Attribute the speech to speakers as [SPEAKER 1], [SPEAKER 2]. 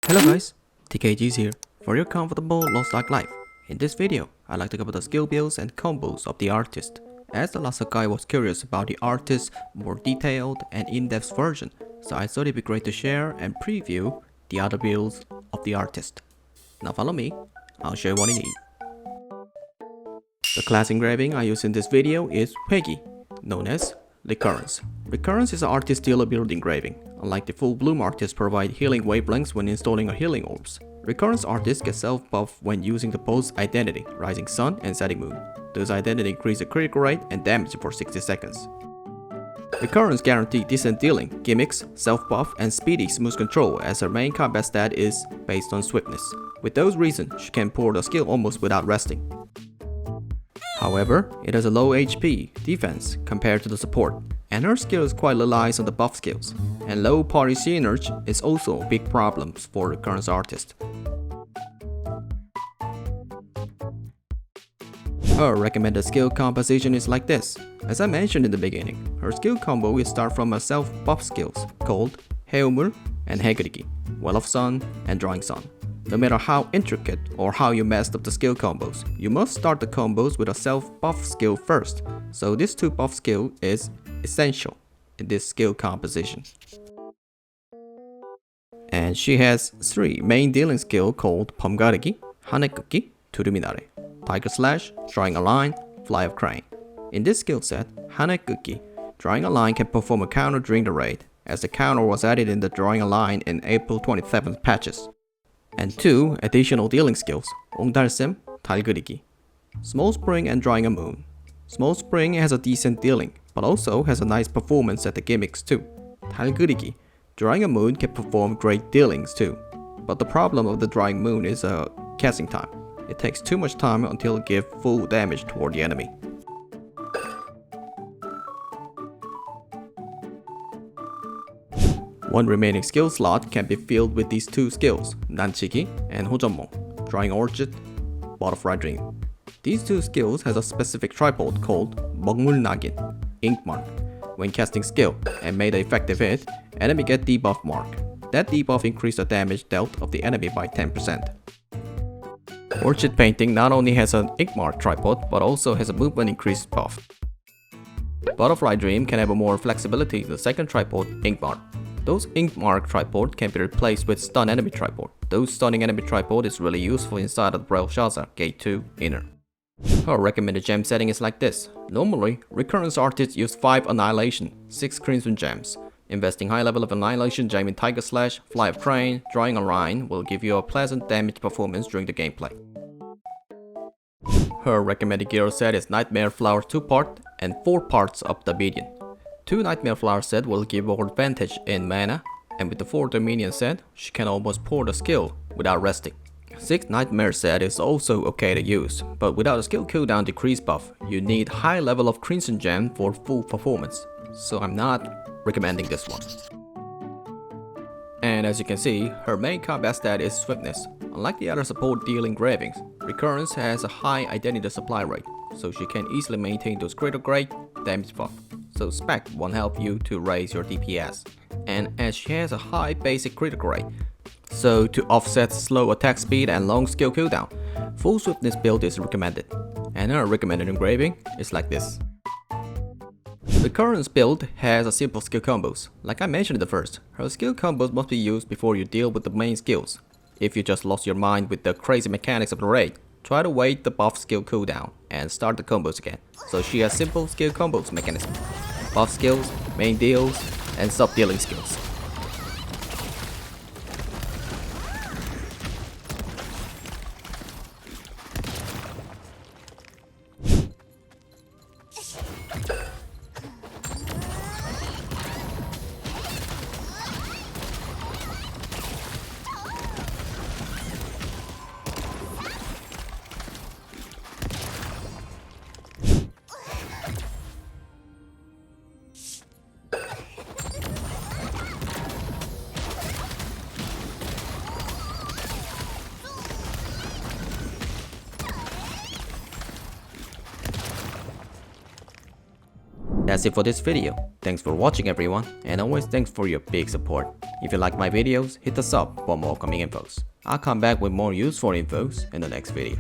[SPEAKER 1] Hello guys, TKG is here for your comfortable LostArk life. In this video, I'd like to cover the skill builds and combos of the artist. As the LostArk was curious about the artist's more detailed and in-depth version, so I thought it'd be great to share and preview the other builds of the artist. Now follow me, I'll show you what you need. The class engraving I use in this video is Arkㅣ, known as Recurrence. Recurrence is an artist dealer build engraving. Unlike the full bloom artists provide healing wavelengths when installing a healing orbs. Recurrence artists get self-buff when using the pose Identity, Rising Sun and Setting Moon. Those Identity increase the critical rate and damage for 60 seconds. Recurrence guarantee decent dealing, gimmicks, self-buff, and speedy smooth control as her main combat stat is based on swiftness. With those reasons, she can pour the skill almost without resting. However, it has a low HP defense compared to the support, and her skills quite relies on the buff skills, and low party synergy is also a big problem for Recurrence artist. Her recommended skill composition is like this. As I mentioned in the beginning, her skill combo will start from a self-buff skills called 해오물 and 해그리기, Well of Sun and Drawing Sun. No matter how intricate or how you messed up the skill combos, you must start the combos with a self-buff skill first, so this 2 buff skill is essential in this skill composition. And she has 3 main dealing skill called 범가르기, 하늘긋기, 두루미나래, Tiger Slash, Drawing a Line, Fly of Crane. In this skill set, 하늘긋기, Drawing a Line can perform a counter during the raid, as the counter was added in the Drawing a Line in April 27th patches. And 2 additional dealing skills, 옹달샘, 달그리기, Small Spring and Drawing a Moon. Small Spring has a decent dealing, but also has a nice performance at the gimmicks too. 달그리기, Drawing a Moon can perform great dealings too, but the problem of the Drawing Moon is casting time. It takes too much time until it gives full damage toward the enemy. One remaining skill slot can be filled with these 2 skills, 난치기 and 호전몽, Drawing Orchid, Butterfly Dream. These 2 skills has a specific tripod called 먹물낙인, Ink Mark. When casting skill and made an effective hit, enemy get debuff mark. That debuff increases the damage dealt of the enemy by 10%. Orchid Painting not only has an Ink Mark tripod, but also has a movement increase buff. Butterfly Dream can have a more flexibility than the second tripod, Ink Mark. Those Ink Mark tripod can be replaced with Stun Enemy tripod. Those Stunning Enemy tripod is really useful inside of the Belshazzar, Gate 2, Inner. Her recommended gem setting is like this. Normally, Recurrence artists use 5 Annihilation, 6 Crimson Gems. Investing high level of Annihilation gem in Tiger Slash, Fly of Crane, Drawing a Line will give you a pleasant damage performance during the gameplay. Her recommended gear set is Nightmare Flower 2-part and 4 parts of the Dominion. 2 Nightmare Flower set will give her advantage in mana, and with the 4 Dominion set, she can almost pour the skill without resting. 6 Nightmare set is also okay to use, but without a skill cooldown decrease buff, you need high level of Crimson Gem for full performance, so I'm not recommending this one. And as you can see, her main combat stat is swiftness. Unlike the other support dealing engravings, Recurrence has a high identity supply rate, so she can easily maintain those critical rate damage buff. So spec won't help you to raise your DPS. And as she has a high basic critical rate, so to offset slow attack speed and long skill cooldown, full swiftness build is recommended. And her recommended engraving is like this. The current build has a simple skill combos. Like I mentioned in the first, her skill combos must be used before you deal with the main skills. If you just lost your mind with the crazy mechanics of the raid, try to wait the buff skill cooldown and start the combos again. So she has simple skill combos mechanism. Buff skills, main deals, and sub dealing skills. That's it for this video. Thanks for watching everyone, and always thanks for your big support. If you like my videos, hit the sub for more coming infos. I'll come back with more useful infos in the next video.